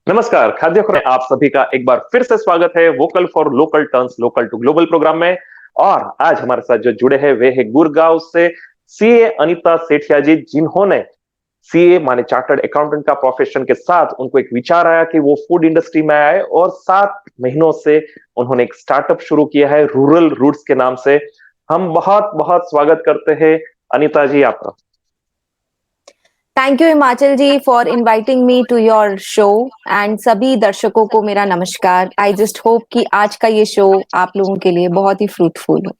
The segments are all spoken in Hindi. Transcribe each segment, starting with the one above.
नमस्कार, खाद्य खुराक में आप सभी का एक बार फिर से स्वागत है vocal for local turns local to global programme में। और आज हमारे साथ जो जुड़े हैं वे है गुड़गांव से सीए अनीता सेठिया जी, जिन्होंने सीए माने चार्टर्ड अकाउंटेंट का प्रोफेशन के साथ उनको एक विचार आया कि वो फूड इंडस्ट्री में आए और 7 महीनों से उन्होंने एक स्टार्टअप शुरू किया है रूरल रूट्स के नाम से। हम बहुत बहुत स्वागत करते हैं अनीता जी आपका। Thank you Himachal ji for inviting me to your show and सभी दर्शकों को मेरा नमस्कार। आई जस्ट होप कि आज का ये शो आप लोगों के लिए बहुत ही फ्रूटफुल हो।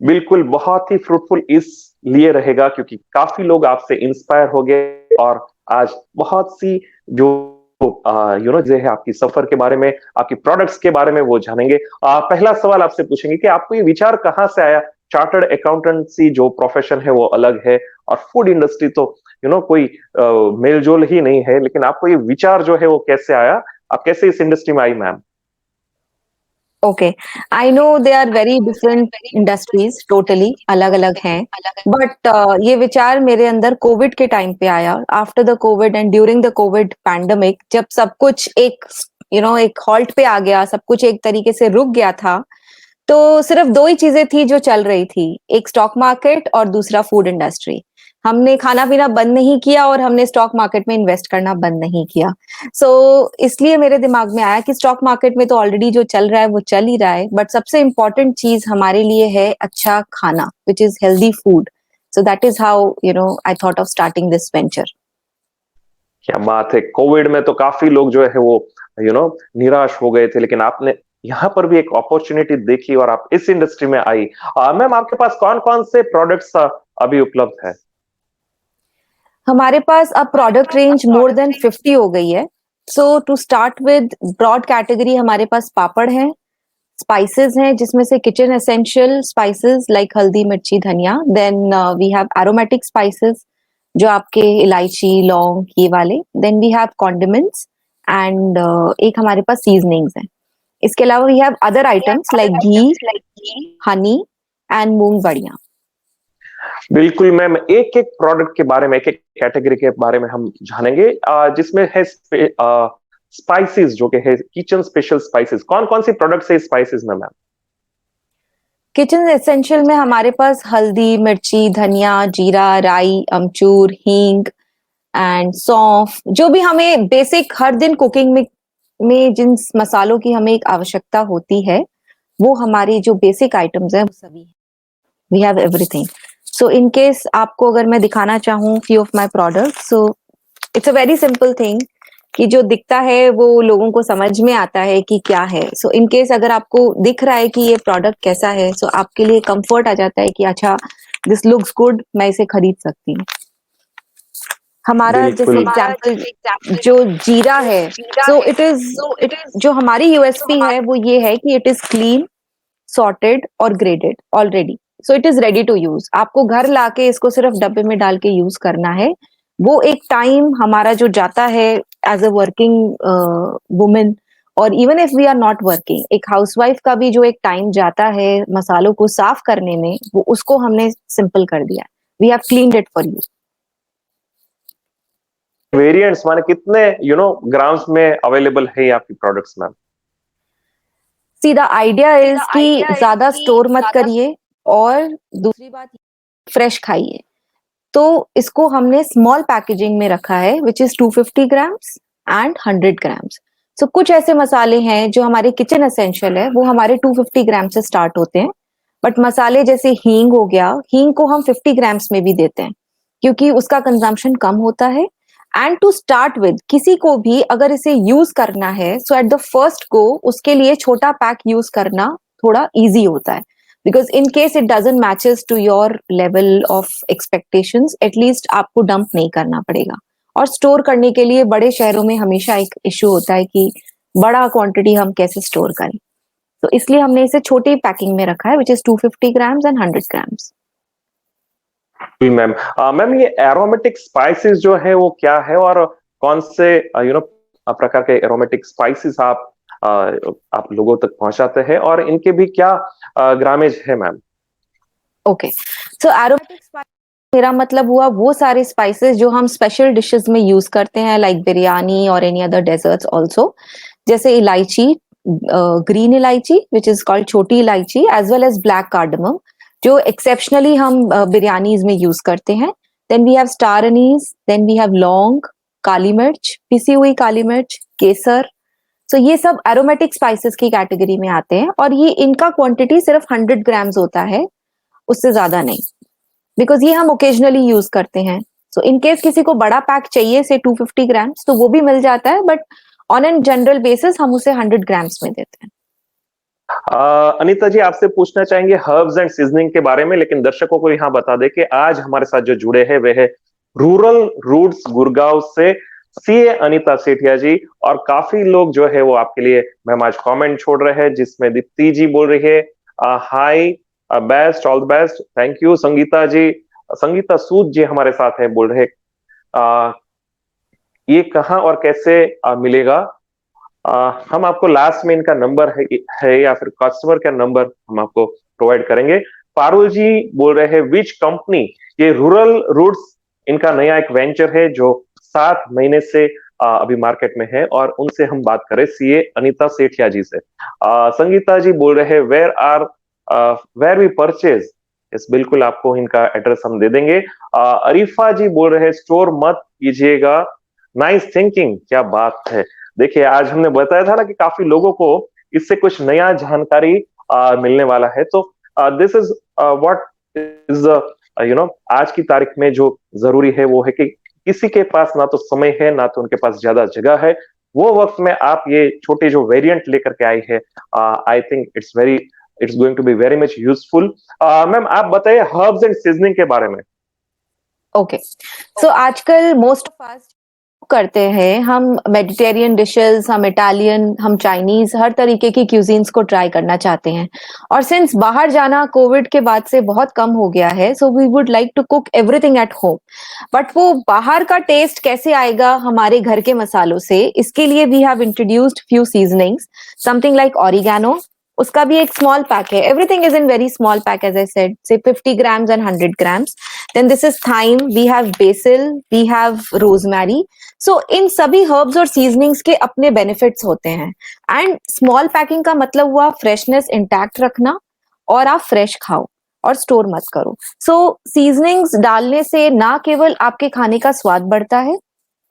बिल्कुल, बहुत ही फ्रूटफुल इसलिए रहेगा क्योंकि काफी लोग आपसे इंस्पायर हो गए और आज बहुत सी जो जो है आपकी सफर के बारे में, आपकी प्रोडक्ट्स के बारे में वो जानेंगे। पहला सवाल आपसे पूछेंगे कि आपको ये विचार कहाँ से आया? चार्टर्ड अकाउंटेंसी जो प्रोफेशन है वो अलग है और फूड इंडस्ट्री तो कोई मेलजोल ही नहीं है, लेकिन आपको ये विचार जो है वो कैसे आया? आप कैसे इस इंडस्ट्री में आई ma'am? Okay, I know they are very different industries, totally अलग अलग हैं, बट ये विचार मेरे अंदर कोविड के टाइम पे आया। After the Covid and during the Covid pandemic, जब सब कुछ एक एक हॉल्ट पे आ गया, सब कुछ एक तरीके से रुक गया था, तो सिर्फ दो ही चीजें थी जो चल रही थी, एक स्टॉक मार्केट और दूसरा फूड इंडस्ट्री। हमने खाना पीना बंद नहीं किया और हमने स्टॉक मार्केट में इन्वेस्ट करना बंद नहीं किया। इसलिए मेरे दिमाग में आया कि स्टॉक मार्केट में तो ऑलरेडी जो चल रहा है वो चल ही रहा है, बट सबसे इम्पोर्टेंट चीज हमारे लिए है अच्छा खाना, which is healthy food. So that is how I thought of starting this venture. क्या बात है! कोविड में तो काफी लोग जो है वो निराश हो गए थे, लेकिन आपने यहाँ पर भी एक अपॉर्चुनिटी देखी और आप इस इंडस्ट्री में आई। मैम, आपके पास कौन कौन से प्रोडक्ट्स अभी उपलब्ध है? हमारे पास अब प्रोडक्ट रेंज मोर देन 50 हो गई है। So to start with broad category, हमारे पास पापड़ है, स्पाइसेस हैं जिसमें से kitchen essential spices like haldi mirchi dhaniya, then we have aromatic spices जो आपके इलायची लौंग ये वाले, then we have condiments and एक हमारे पास सीजनिंग्स हैं। इसके अलावा we have other items like ghee, honey and moong बड़ियां। बिल्कुल मैम, एक एक प्रोडक्ट के बारे में, एक एक कैटेगरी के बारे में हम जानेंगे, जिसमें है स्पाइसेस जो कि है किचन स्पेशल स्पाइसेस। कौन कौन सी प्रोडक्ट्स है स्पाइसेस में मैम? किचन एसेंशियल में हमारे पास हल्दी मिर्ची धनिया जीरा राई अमचूर हींग एंड सौंफ, जो भी हमें बेसिक हर दिन कुकिंग में जिन मसालों की हमें एक आवश्यकता होती है, वो हमारी जो बेसिक आइटम्स हैं वो सभी, we have everything. So in case आपको अगर मैं दिखाना चाहूँ few of my products, so it's a very simple thing कि जो दिखता है वो लोगों को समझ में आता है कि क्या है। सो इन केस अगर आपको दिख रहा है कि ये प्रोडक्ट कैसा है, सो आपके लिए कंफर्ट आ जाता है कि अच्छा दिस लुक्स गुड, मैं इसे खरीद सकती हूँ। हमारा जैसे बिल्कुल। एग्जाम्पल जो जीरा है, सो इट इज जो हमारी यूएसपी है वो ये है कि इट इज क्लीन सॉर्टेड और graded already. So it is ready to use, आपको घर लाके इसको सिर्फ डब्बे में डाल के यूज करना है। वो एक टाइम हमारा जो जाता है एज अ वर्किंग वुमेन, और even if we are not working, एक हाउसवाइफ का भी जो एक टाइम जाता है मसालों को साफ करने में, वो उसको हमने सिंपल कर दिया। We have cleaned it for you. Variants माने कितने ग्राम्स में अवेलेबल है ये आपकी products ma'am? See the idea is कि ज्यादा स्टोर मत करिए, और दूसरी बात फ्रेश खाइए। तो इसको हमने स्मॉल पैकेजिंग में रखा है which is 250 grams and 100 grams. सो कुछ ऐसे मसाले हैं जो हमारे किचन एसेंशियल है, वो हमारे 250 ग्राम से स्टार्ट होते हैं। बट मसाले जैसे हींग हो गया, हींग को हम 50 ग्राम्स में भी देते हैं क्योंकि उसका कंजम्पशन कम होता है। एंड टू स्टार्ट विद, किसी को भी अगर इसे यूज करना है, सो एट द फर्स्ट गो उसके लिए छोटा पैक यूज करना थोड़ा इजी होता है, because in case it doesn't matches to your level of expectations, at least आपको डंप नहीं करना पड़ेगा। और स्टोर करने के लिए बड़े शहरों में हमेशा एक इश्यू होता है कि बड़ा क्वांटिटी हम कैसे स्टोर करें, तो इसलिए हमने इसे छोटी पैकिंग में रखा है which is 250 grams and 100 grams. जी मैम। मैम, ये एरोमेटिक स्पाइसेस जो है वो क्या है और कौन से प्रकार के एरोमेटिक स्पाइसेस आप लोगों तक पहुंचाते हैं और इनके भी क्या ग्रामेज है मैम? ओके, सो एरोमेटिक मेरा मतलब हुआ वो सारे स्पाइसेस जो हम स्पेशल डिशेस में यूज करते हैं, लाइक बिरयानी और एनी अदर डेजर्ट्स ऑल्सो, जैसे इलायची, ग्रीन इलायची which is called chhoti elaichi, as well as black cardamom, जो एक्सेप्शनली हम बिरयानीज में यूज करते हैं। Then we have star anise, then we have laung, kali मिर्च, पिसी हुई काली मिर्च, केसर। सो ये सब एरोमेटिक स्पाइसेस की कैटेगरी में आते हैं, और ये इनका क्वांटिटी सिर्फ 100 ग्राम्स होता है, उससे ज्यादा नहीं, बिकॉज ये हम ओकेजनली यूज करते हैं। सो इन केस किसी को बड़ा पैक चाहिए से 250 ग्राम्स, तो वो भी मिल जाता है, but on an general basis हम उसे 100 ग्राम्स में देते हैं। अनीता जी, आपसे पूछना चाहेंगे हर्ब्स एंड सीजनिंग के बारे में, लेकिन दर्शकों को यहाँ बता दें कि आज हमारे साथ जो जुड़े हैं वे है रूरल रूट्स गुड़गांव से सीए अनीता सेठिया जी। और काफी लोग जो है वो आपके लिए मैम आज कमेंट छोड़ रहे हैं, जिसमें दीप्ति जी बोल रही है hi, best, all the best, thank you. Sangeeta ji, Sangeeta Sood ji हमारे साथ है, बोल रहे ये कहाँ और कैसे मिलेगा। हम आपको लास्ट में इनका नंबर है या फिर कस्टमर का नंबर हम आपको प्रोवाइड करेंगे। पारुल जी बोल रहे हैं विच कंपनी, ये रूरल रूट्स इनका नया एक वेंचर है जो 7 महीने से अभी मार्केट में है, और उनसे हम बात करें सीए अनीता सेठिया जी से। संगीता जी बोल रहे हैं वेर वी परचेज, इस बिल्कुल आपको इनका एड्रेस हम दे देंगे। अरीफा जी बोल रहे हैं स्टोर मत कीजिएगा, नाइस थिंकिंग, क्या बात है। देखिए, आज हमने बताया था ना कि काफी लोगों को इससे कुछ नया जानकारी मिलने वाला है। तो दिस इज व्हाट इज आज की तारीख में जो जरूरी है वो है कि किसी के पास ना तो समय है ना तो उनके पास ज्यादा जगह है, वो वक्त में आप ये छोटे जो वेरिएंट लेकर के आई है, I think it's going to be very much useful. Ma'am, आप बताइए हर्ब्स एंड सीजनिंग के बारे में। ओके, सो आजकल मोस्ट ऑफ अस करते हैं, हम मेडिटेरियन डिशेस, हम इटालियन, हम चाइनीज, हर तरीके की क्यूजीन्स को ट्राई करना चाहते हैं। और सिंस बाहर जाना कोविड के बाद से बहुत कम हो गया है, so we would like to cook everything at home. But वो बाहर का टेस्ट कैसे आएगा हमारे घर के मसालों से, इसके लिए we have introduced few seasonings, something like oregano. उसका भी एक स्मॉल पैक है, everything is in very small pack, as I said, say 50 grams and 100 grams. Then this is thyme, we have basil, we have rosemary. So इन सभी हर्ब्स और सीजनिंग्स के अपने बेनिफिट्स होते हैं। एंड स्मॉल पैकिंग का मतलब हुआ फ्रेशनेस इंटैक्ट रखना, और आप फ्रेश खाओ और स्टोर मत करो। सो सीजनिंग्स डालने से ना केवल आपके खाने का स्वाद बढ़ता है,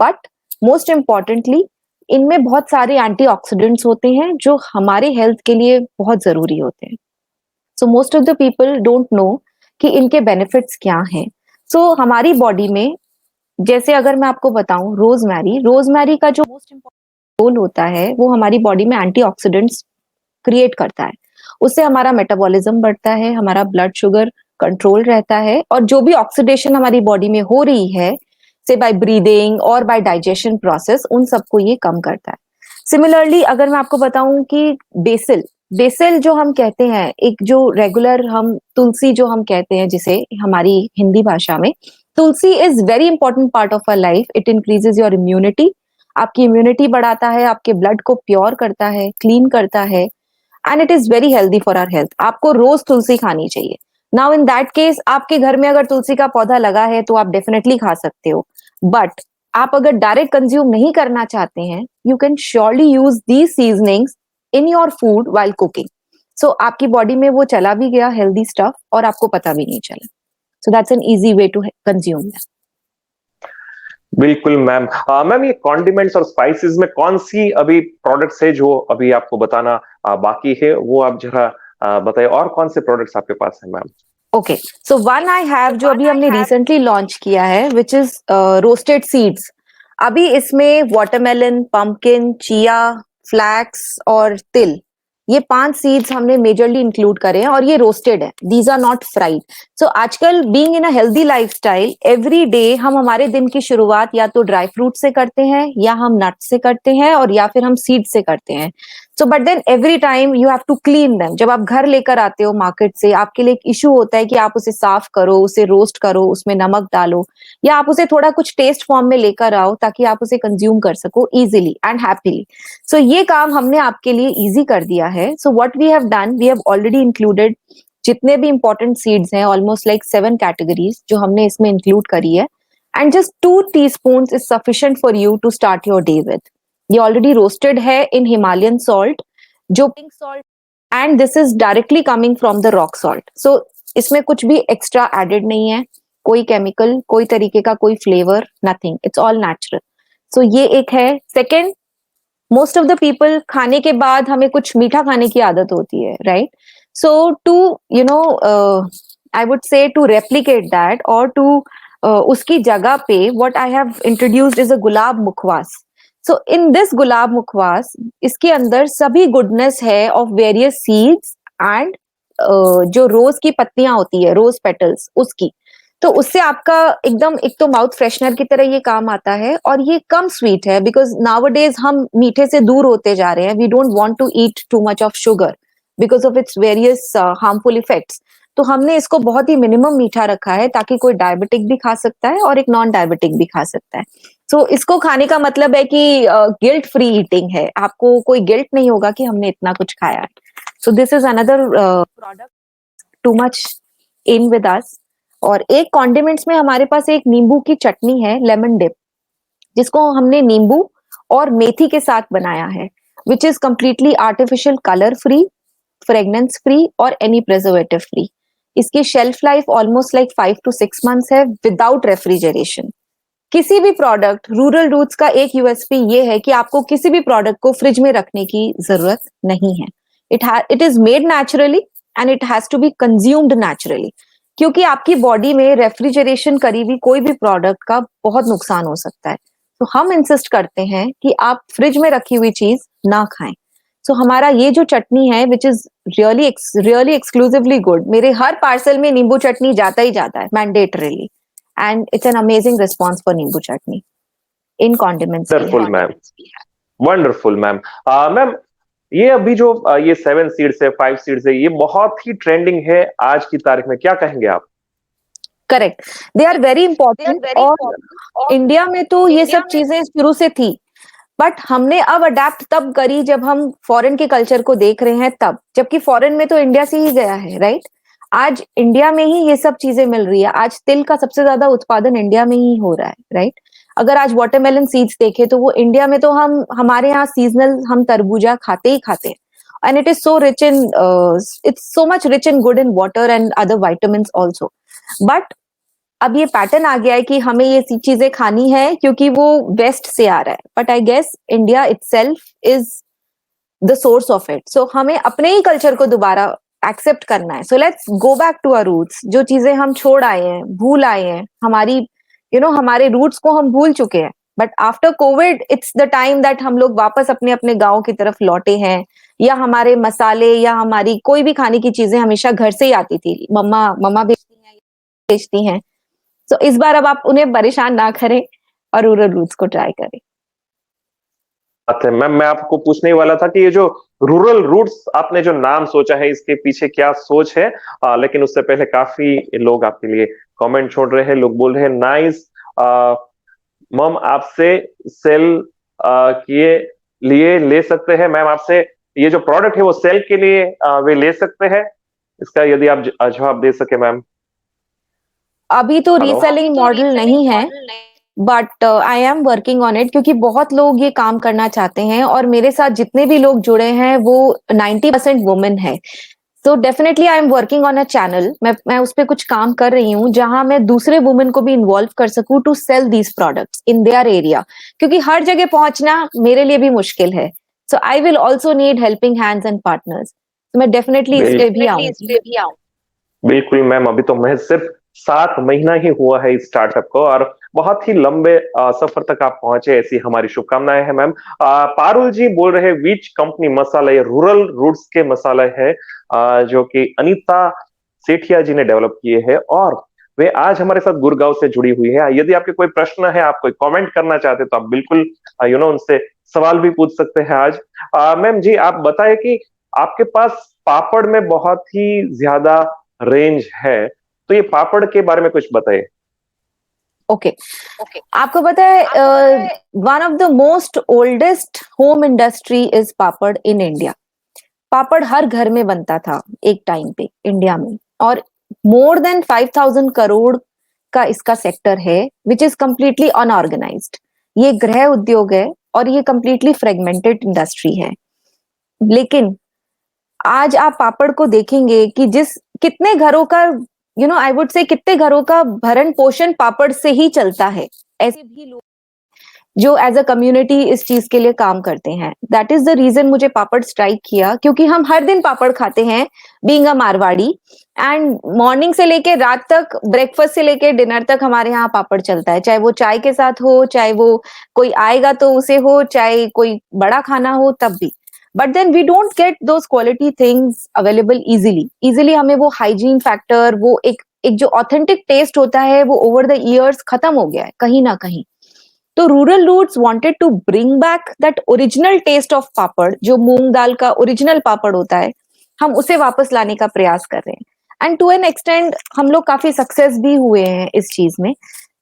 बट मोस्ट इंपॉर्टेंटली इनमें बहुत सारे एंटीऑक्सीडेंट्स होते हैं जो हमारे हेल्थ के लिए बहुत जरूरी होते हैं। So most of the people don't know कि इनके बेनिफिट्स क्या हैं। सो हमारी बॉडी में, जैसे अगर मैं आपको बताऊं, रोजमेरी, रोजमेरी का जो मोस्ट इम्पोर्टेंट रोल होता है वो हमारी बॉडी में एंटीऑक्सीडेंट्स क्रिएट करता है। उससे हमारा मेटाबॉलिज्म बढ़ता है, हमारा ब्लड शुगर कंट्रोल रहता है, और जो भी ऑक्सीडेशन हमारी बॉडी में हो रही है, से बाय ब्रीदिंग और बाय डाइजेशन प्रोसेस, उन सबको ये कम करता है। सिमिलरली अगर मैं आपको बताऊं कि बेसिल, बेसिल जो हम कहते हैं, एक जो रेगुलर हम तुलसी जो हम कहते हैं जिसे हमारी हिंदी भाषा में, tulsi is very important part of our life. It increases your immunity, आपकी इम्यूनिटी बढ़ाता है, आपके ब्लड को प्योर करता है, क्लीन करता है, and it is very healthy for our health. आपको रोज तुलसी खानी चाहिए। नाउ इन दैट केस, आपके घर में अगर तुलसी का पौधा लगा है तो आप डेफिनेटली खा सकते हो, बट आप अगर डायरेक्ट कंज्यूम नहीं करना चाहते हैं, you can surely use these seasonings in your food while cooking. So आपकी बॉडी में वो चला भी गया हेल्दी स्टफ, और आपको पता भी नहीं चला। So that's an easy way to consume that. बिल्कुल मैम। मैम, ये कॉन्डिमेंट्स और स्पाइसेस में कौन सी अभी प्रोडक्ट्स है जो अभी आपको बताना बाकी है, वो आप जरा बताइए, और कौन से प्रोडक्ट्स आपके पास है ma'am. Okay, so one I have जो अभी हमने रिसेंटली लॉन्च किया है, विच इज रोस्टेड सीड्स। अभी इसमें वाटरमेलन, पंपकिन, चिया, फ्लैक्स और तिल, ये 5 सीड्स हमने मेजरली इंक्लूड करे हैं, और ये रोस्टेड है, दीज आर नॉट फ्राइड। सो आजकल being in a healthy lifestyle, every day हम हमारे दिन की शुरुआत या तो ड्राई फ्रूट से करते हैं, या हम नट से करते हैं, और या फिर हम सीड से करते हैं। So but then every time you have to clean them. जब आप घर लेकर आते हो मार्केट से, आपके लिए एक इशू होता है कि आप उसे साफ करो, उसे रोस्ट करो, उसमें नमक डालो, या आप उसे थोड़ा कुछ टेस्ट फॉर्म में लेकर आओ ताकि आप उसे कंज्यूम कर सको इजिली एंड हैप्पीली। सो ये काम हमने आपके लिए इजी कर दिया है। So what we have done, we have already included जितने भी इंपॉर्टेंट सीड्स हैं, ऑलमोस्ट लाइक 7 कैटेगरीज जो हमने इसमें इंक्लूड करी है, and just 2 teaspoons is sufficient for you to start your day with. ये ऑलरेडी रोस्टेड है इन हिमालयन सॉल्ट, जो pink salt, and this is directly coming from the rock salt. So इसमें कुछ भी एक्स्ट्रा एडेड नहीं है, कोई केमिकल, कोई तरीके का कोई flavour, nothing, it's all natural. So ये एक है। Second, most of the people खाने के बाद हमें कुछ मीठा खाने की आदत होती है, right? So to you know I would say to replicate that और टू उसकी जगह पे what I have introduced is a gulab mukhwas. So in this gulab mukhwas, इसके अंदर सभी गुडनेस है ऑफ वेरियस सीड्स एंड जो रोज की पत्तियां होती है, रोज पेटल्स, उसकी। तो उससे आपका एकदम, एक तो माउथ फ्रेशनर की तरह ये काम आता है, और ये कम स्वीट है बिकॉज नाउअडेज हम मीठे से दूर होते जा रहे हैं। We don't want to eat too much of sugar because of its various harmful effects. तो हमने इसको बहुत ही मिनिमम मीठा रखा है ताकि कोई डायबिटिक भी खा सकता है और एक नॉन डायबिटिक भी खा सकता है। सो इसको खाने का मतलब है कि गिल्ट फ्री ईटिंग है, आपको कोई गिल्ट नहीं होगा कि हमने इतना कुछ खाया है। So this is another product too much in with us. और एक कॉन्डिमेंट्स में हमारे पास एक नींबू की चटनी है, लेमन डिप, जिसको हमने नींबू और मेथी के साथ बनाया है, which is completely artificial, colour free, fragrance free और एनी प्रिजर्वेटिव फ्री। इसकी shelf life almost like 5 to 6 months है विदाउट रेफ्रिजरेशन। किसी भी प्रोडक्ट, रूरल रूट्स का एक यूएसपी ये है कि आपको किसी भी प्रोडक्ट को फ्रिज में रखने की जरूरत नहीं है। It is made naturally and it has to be consumed naturally, क्योंकि आपकी बॉडी में रेफ्रिजरेशन करी हुई कोई भी प्रोडक्ट का बहुत नुकसान हो सकता है। तो हम इंसिस्ट करते हैं कि आप फ्रिज में रखी हुई चीज ना खाएं। सो हमारा ये जो चटनी है, which is really exclusively good, मेरे हर पार्सल में नींबू चटनी जाता ही जाता है mandatorily, and it's an amazing response for nimbu chutney. In condiments wonderful ma'am, wonderful ma'am. Ma'am, ये अभी जो ये 7 सीड्स है, 5 सीड्स है, ये बहुत ही ट्रेंडिंग है आज की तारीख में, क्या कहेंगे आप? Correct, they are very important. और इंडिया में तो ये सब चीजें शुरू से थी, बट हमने अब अडेप्ट तब करी जब हम फॉरेन के कल्चर को देख रहे हैं तब, जबकि फॉरेन में तो इंडिया से ही गया है, राइट? आज इंडिया में ही ये सब चीजें मिल रही है। आज तिल का सबसे ज्यादा उत्पादन इंडिया में ही हो रहा है, राइट? अगर आज वाटरमेलन सीड्स देखे तो वो इंडिया में तो हमारे यहाँ सीजनल हम तरबूजा खाते ही खाते हैं, and it is so rich in it's so much rich in good in water and other vitamins also. But अब ये पैटर्न आ गया है कि हमें ये चीजें खानी है क्योंकि वो वेस्ट से आ रहा है, but I guess India itself is the source of it. So हमें अपने ही कल्चर को दोबारा एक्सेप्ट करना है। So let's go back to our roots. जो चीजें हम छोड़ आए हैं, भूल आए हैं, हमारी हमारे रूट्स को हम भूल चुके हैं, but after Covid it's the time that हम लोग वापस अपने अपने गाँव की तरफ लौटे हैं, या हमारे मसाले या हमारी कोई भी खाने की चीजें हमेशा घर से ही आती थी, मम्मा बेचती हैं। तो इस बार अब आप उन्हें परेशान ना करें और रूरल रूट्स को ट्राई करें। मैम, मैं आपको पूछने ही वाला था कि ये जो रूरल रूट्स आपने जो नाम सोचा है, इसके पीछे क्या सोच है? लेकिन उससे पहले काफी लोग आपके लिए कमेंट छोड़ रहे हैं। लोग बोल रहे हैं नाइस मम, आपसे सेल किए लिए ले सकते हैं। मैम, आपसे ये जो प्रोडक्ट है वो सेल के लिए वे ले सकते हैं? इसका यदि आप जवाब दे सके मैम। अभी तो रीसेलिंग मॉडल नहीं है, but I am working on it, क्योंकि बहुत लोग ये काम करना चाहते हैं और मेरे साथ जितने भी लोग जुड़े हैं वो 90% वुमेन है। So definitely I am working on a channel. मैं उस पर कुछ काम कर रही हूँ जहां मैं दूसरे वुमेन को भी इन्वॉल्व कर सकूं to sell these products in their area, क्योंकि हर जगह पहुंचना मेरे लिए भी मुश्किल है। So I will also need helping hands and partners. तो मैं डेफिनेटली इस पे भी आऊंगी। बिल्कुल मैम, अभी तो महज सिर्फ 7 महीना ही हुआ है इस स्टार्टअप को, और बहुत ही लंबे सफर तक आप पहुंचे, ऐसी हमारी शुभकामनाएं हैं मैम। पारुल जी बोल रहे हैं विच कंपनी मसाला, ये रूरल रूट्स के मसाला है जो कि अनीता सेठिया जी ने डेवलप किए हैं, और वे आज हमारे साथ गुड़गांव से जुड़ी हुई है। यदि आपके कोई प्रश्न है, आप कोई कमेंट करना चाहते तो आप बिल्कुल उनसे सवाल भी पूछ सकते हैं आज। मैम जी, आप बताएं कि आपके पास पापड़ में बहुत ही ज्यादा रेंज है, तो ये पापड़ के बारे में कुछ बताइए। ओके, आपको पता है one of the most oldest home industry is papad in India. Papad हर घर में बनता था एक टाइम पे इंडिया में, और मोर देन 5,000 करोड़ का इसका सेक्टर है, विच इज कंप्लीटली अनऑर्गेनाइज्ड। ये गृह उद्योग है और ये कंप्लीटली फ्रेगमेंटेड इंडस्ट्री है। लेकिन आज आप पापड़ को देखेंगे कि जिस कितने घरों का, आई वुड से कितने घरों का भरण पोषण पापड़ से ही चलता है। ऐसे भी लोग जो एज अ कम्युनिटी इस चीज के लिए काम करते हैं। दैट इज द रीजन मुझे पापड़ स्ट्राइक किया, क्योंकि हम हर दिन पापड़ खाते हैं being a Marwari, and morning से लेके रात तक, ब्रेकफास्ट से लेके डिनर तक हमारे यहाँ पापड़ चलता है, चाहे वो चाय के साथ हो, चाहे वो कोई आएगा तो उसे हो, चाहे कोई बड़ा खाना हो तब भी। But then we don't get those quality things available easily हमें वो हाइजीन फैक्टर, वो एक जो ऑथेंटिक टेस्ट होता है, वो ओवर द ईयर्स खत्म हो गया है कहीं ना कहीं। तो Rural Roots wanted to bring back that original taste of papad, जो मूंग दाल का ओरिजिनल पापड़ होता है, हम उसे वापस लाने का प्रयास कर रहे हैं। एंड टू एन एक्सटेंड हम लोग काफी सक्सेस भी हुए हैं इस चीज में।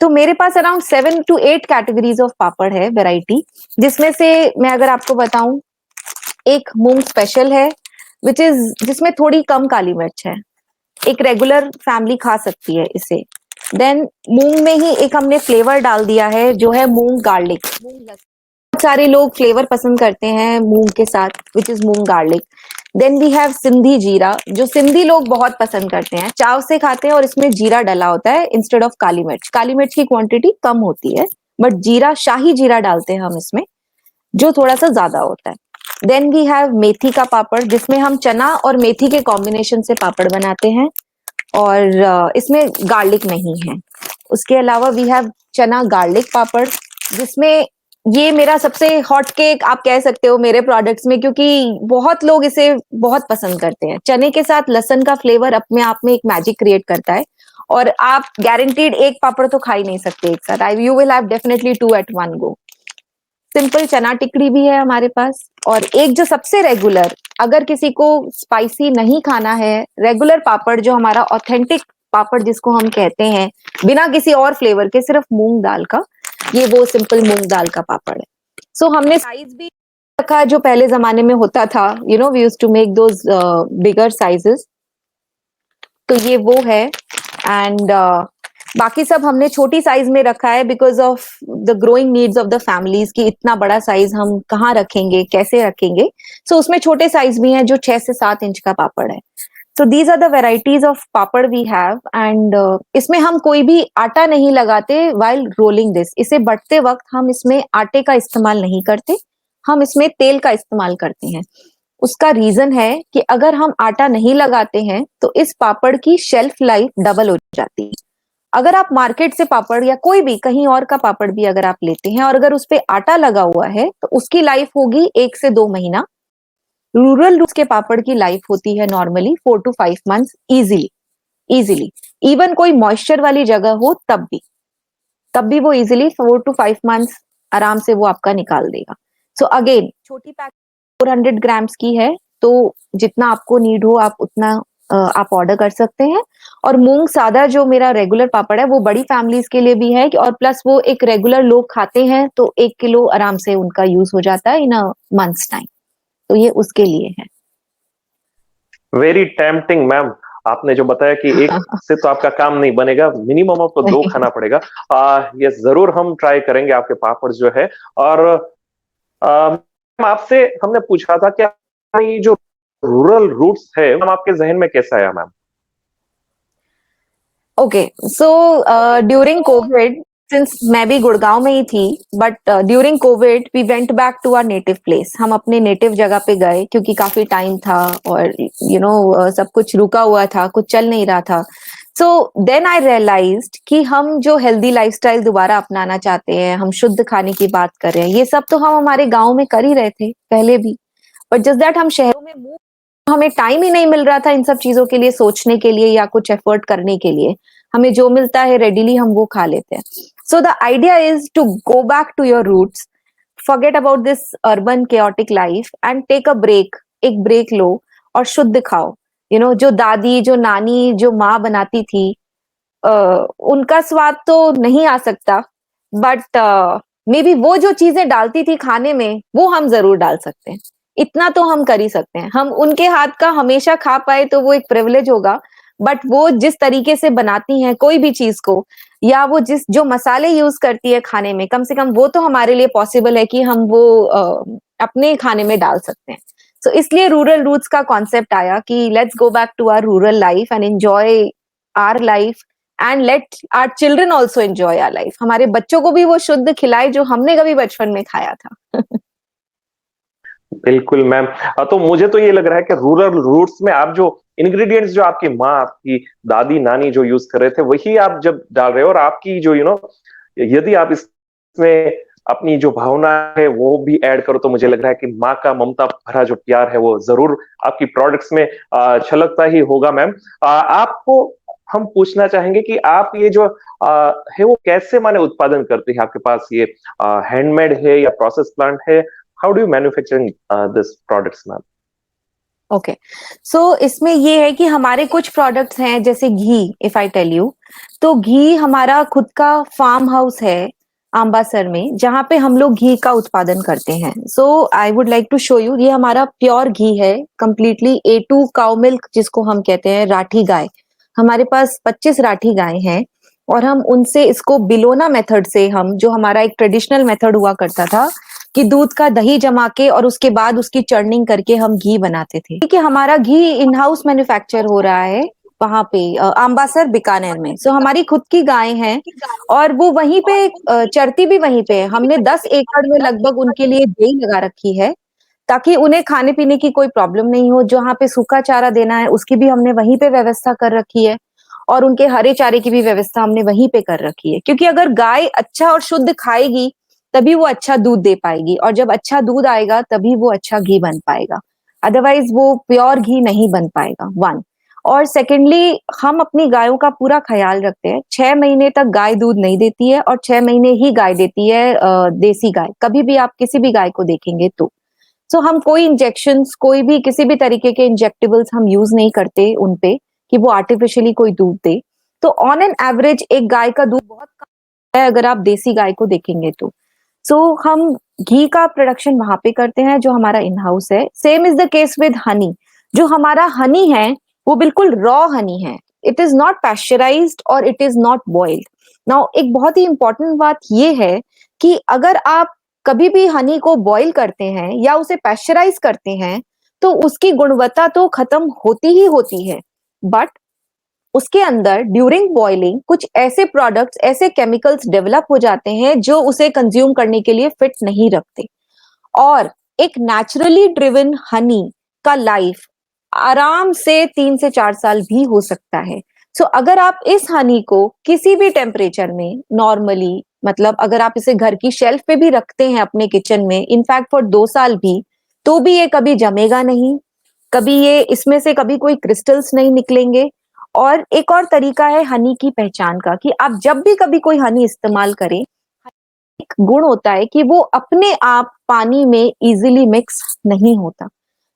तो मेरे पास अराउंड 7 to 8 कैटेगरीज ऑफ पापड़ है, वेराइटी, जिसमें से मैं अगर आपको बताऊं, एक मूंग स्पेशल है, जिसमें थोड़ी कम काली मिर्च है, एक रेगुलर फैमिली खा सकती है इसे। देन मूंग में ही एक हमने फ्लेवर डाल दिया है, जो है मूंग गार्लिक। बहुत सारे लोग फ्लेवर पसंद करते हैं मूंग के साथ, which is moong garlic. Then we have Sindhi jeera, जो सिंधी लोग बहुत पसंद करते हैं, चाव से खाते हैं, और इसमें जीरा डला होता है इंस्टेड ऑफ काली मिर्च। काली मिर्च की क्वांटिटी कम होती है, बट जीरा, शाही जीरा डालते हैं हम इसमें, जो थोड़ा सा ज्यादा होता है। देन वी हैव मेथी का पापड़, जिसमें हम चना और मेथी के कॉम्बिनेशन से पापड़ बनाते हैं, और इसमें गार्लिक नहीं है। उसके अलावा वी हैव चना गार्लिक पापड़, जिसमें ये मेरा सबसे हॉट केक आप कह सकते हो मेरे प्रोडक्ट्स में, क्योंकि बहुत लोग इसे बहुत पसंद करते हैं। चने के साथ लहसुन का फ्लेवर अपने आप में एक मैजिक क्रिएट करता है, और आप गारंटीड एक पापड़ तो खा ही नहीं सकते एक साथ। I you will have definitely 2 at 1 go। Simple चना टिकड़ी भी है हमारे पास, और एक जो सबसे रेगुलर, अगर किसी को स्पाइसी नहीं खाना है, रेगुलर पापड़, जो हमारा ऑथेंटिक पापड़ जिसको हम कहते हैं, बिना किसी और फ्लेवर के, सिर्फ मूंग दाल का, ये वो सिंपल मूंग दाल का पापड़ है। सो हमने साइज भी रखा जो पहले जमाने में होता था, we used to make those bigger sizes, तो ये वो है। एंड बाकी सब हमने छोटी साइज में रखा है, because of the growing needs of the families, कि इतना बड़ा साइज हम कहाँ रखेंगे, कैसे रखेंगे। सो उसमें छोटे साइज भी हैं, जो 6 से 7 इंच का पापड़ है। So these are the varieties of papad we have. And इसमें हम कोई भी आटा नहीं लगाते वाइल रोलिंग दिस। इसे बटते वक्त हम इसमें आटे का इस्तेमाल नहीं करते, हम इसमें तेल का इस्तेमाल करते हैं। उसका रीजन है कि अगर हम आटा नहीं लगाते हैं तो इस पापड़ की शेल्फ लाइफ डबल हो जाती है। अगर आप मार्केट से पापड़ या कोई भी कहीं और का पापड़ भी अगर आप लेते हैं, और अगर उस पे आटा लगा हुआ है, तो उसकी लाइफ होगी 1 से 2 महीना। रूरल रूट्स के पापड़ की लाइफ होती है normally 4 to 5 months, easily. Even कोई मॉइस्चर वाली जगह हो तब भी वो इजिली 4 to 5 months आराम से वो आपका निकाल देगा। सो अगेन, छोटी पैक 400 ग्राम्स की है, तो जितना आपको नीड हो आप उतना आप ऑर्डर कर सकते हैं। और मूंग सादा जो मेरा रेगुलर पापड़ है, वो बड़ी फैमिलीज के लिए भी है, और प्लस वो एक रेगुलर लोग खाते हैं, तो 1 किलो आराम से उनका यूज हो जाता है इन अ मंथ्स टाइम। तो ये उसके लिए है। Very tempting ma'am. आपने जो बताया कि एक से तो आपका काम नहीं बनेगा, मिनिमम आपको 2 खाना पड़ेगा। ये जरूर हम ट्राई करेंगे आपके पापड़ जो है। और आपसे हमने पूछा था क्या ये जो रूरल रूट्स है मैम, आपके जहन में कैसा आया ma'am? Okay, so during Covid, since मैं भी गुड़गांव में ही थी, but during Covid we went back to our native place. हम अपने नेटिव जगह पे गए, क्योंकि काफी टाइम था, और सब कुछ रुका हुआ था, कुछ चल नहीं रहा था। सो देन आई रियलाइज्ड कि हम जो हेल्दी लाइफस्टाइल दोबारा अपनाना चाहते हैं, हम शुद्ध खाने की बात कर रहे हैं, ये सब तो हम हमारे गाँव में कर ही रहे थे पहले भी। बट जस्ट दैट हम शहरों में मूव, हमें टाइम ही नहीं मिल रहा था इन सब चीजों के लिए सोचने के लिए, या कुछ एफर्ट करने के लिए। हमें जो मिलता है रेडिली हम वो खा लेते हैं। So the idea is to go back to your roots, forget about this urban chaotic life, and take a break. एक ब्रेक लो और शुद्ध खाओ। जो दादी, जो नानी, जो माँ बनाती थी, उनका स्वाद तो नहीं आ सकता, बट मे बी वो जो चीजें डालती थी खाने में, वो हम जरूर डाल सकते हैं। इतना तो हम कर ही सकते हैं। हम उनके हाथ का हमेशा खा पाए तो वो एक प्रिविलेज होगा, बट वो जिस तरीके से बनाती हैं कोई भी चीज को, या वो जो मसाले यूज करती है खाने में, कम से कम वो तो हमारे लिए पॉसिबल है कि हम वो अपने खाने में डाल सकते हैं। सो इसलिए रूरल रूट्स का कॉन्सेप्ट आया कि let's go back to our rural life and enjoy our life and let our children also enjoy our life. हमारे बच्चों को भी वो शुद्ध खिलाए जो हमने कभी बचपन में खाया था। बिल्कुल मैम। तो मुझे तो ये लग रहा है कि रूरल रूट्स में आप जो इंग्रेडिएंट्स जो आपकी माँ, आपकी दादी नानी जो यूज कर रहे थे, वही आप जब डाल रहे हो, और आपकी जो यदि आप इसमें अपनी जो भावना है वो भी ऐड करो, तो मुझे लग रहा है कि माँ का ममता भरा जो प्यार है वो जरूर आपकी प्रोडक्ट्स में छलकता ही होगा मैम। आपको हम पूछना चाहेंगे कि आप ये जो है वो कैसे माने उत्पादन करते हैं? आपके पास ये हैंडमेड है या प्रोसेस प्लांट है? How do you manufacturing this products ma'am? Okay, so इसमें ये है कि हमारे कुछ प्रोडक्ट्स हैं, जैसे घी, इफ आई टेल यू, तो घी हमारा खुद का फार्म हाउस है आंबासर में, जहां पे हम लोग घी का उत्पादन करते हैं। So I would like to show you, ये हमारा प्योर घी है, कंप्लीटली A2 काउ मिल्क जिसको हम कहते हैं, राठी गाय। हमारे पास 25 राठी गाय हैं, और हम उनसे इसको बिलोना मेथड से, हम जो हमारा एक ट्रेडिशनल मेथड हुआ करता था कि दूध का दही जमा के और उसके बाद उसकी चर्निंग करके हम घी बनाते थे। ठीक है, हमारा घी इन हाउस मैन्युफैक्चर हो रहा है वहां पे आंबासर बीकानेर में। सो हमारी खुद की गाय हैं, और वो वहीं पे चरती भी वहीं पे है। हमने 10 एकड़ में लगभग उनके लिए देई लगा रखी है, ताकि उन्हें खाने पीने की कोई प्रॉब्लम नहीं हो। जहाँ पे सूखा चारा देना है उसकी भी हमने वहीं पे व्यवस्था कर रखी है, और उनके हरे चारे की भी व्यवस्था हमने वहीं पे कर रखी है। क्योंकि अगर गाय अच्छा और शुद्ध खाएगी तभी वो अच्छा दूध दे पाएगी, और जब अच्छा दूध आएगा तभी वो अच्छा घी बन पाएगा, अदरवाइज वो प्योर घी नहीं बन पाएगा, वन। और सेकेंडली, हम अपनी गायों का पूरा ख्याल रखते हैं। 6 महीने तक गाय दूध नहीं देती है, और 6 महीने ही गाय देती है देसी गाय, कभी भी आप किसी भी गाय को देखेंगे तो। सो हम कोई इंजेक्शंस, कोई भी किसी भी तरीके के इंजेक्टेबल्स हम यूज नहीं करते उनपे कि वो आर्टिफिशियली कोई दूध दे। तो ऑन एन एवरेज एक गाय का दूध बहुत कम है अगर आप देसी गाय को देखेंगे तो। सो हम घी का प्रोडक्शन वहां पे करते हैं जो हमारा इन हाउस है। Same is the case with Honey. जो हमारा हनी है वो बिल्कुल रॉ हनी है, इट इज नॉट पैस्चराइज्ड और it is not boiled. Now एक बहुत ही इंपॉर्टेंट बात ये है कि अगर आप कभी भी हनी को बॉईल करते हैं या उसे पैस्चराइज करते हैं तो उसकी गुणवत्ता तो खत्म होती ही होती है, बट उसके अंदर ड्यूरिंग बॉइलिंग कुछ ऐसे प्रोडक्ट्स, ऐसे केमिकल्स डेवलप हो जाते हैं जो उसे कंज्यूम करने के लिए फिट नहीं रखते। और एक नेचुरली ड्रिवन हनी का लाइफ आराम से 3 से 4 साल भी हो सकता है। सो अगर आप इस हनी को किसी भी टेम्परेचर में नॉर्मली, मतलब अगर आप इसे घर की शेल्फ पे भी रखते हैं अपने किचन में, इनफैक्ट फॉर 2 साल भी, तो भी ये कभी जमेगा नहीं, कभी ये इसमें से कभी कोई क्रिस्टल्स नहीं निकलेंगे। और एक और तरीका है हनी की पहचान का, कि आप जब भी कभी कोई हनी इस्तेमाल करें, एक गुण होता है कि वो अपने आप पानी में इजीली मिक्स नहीं होता।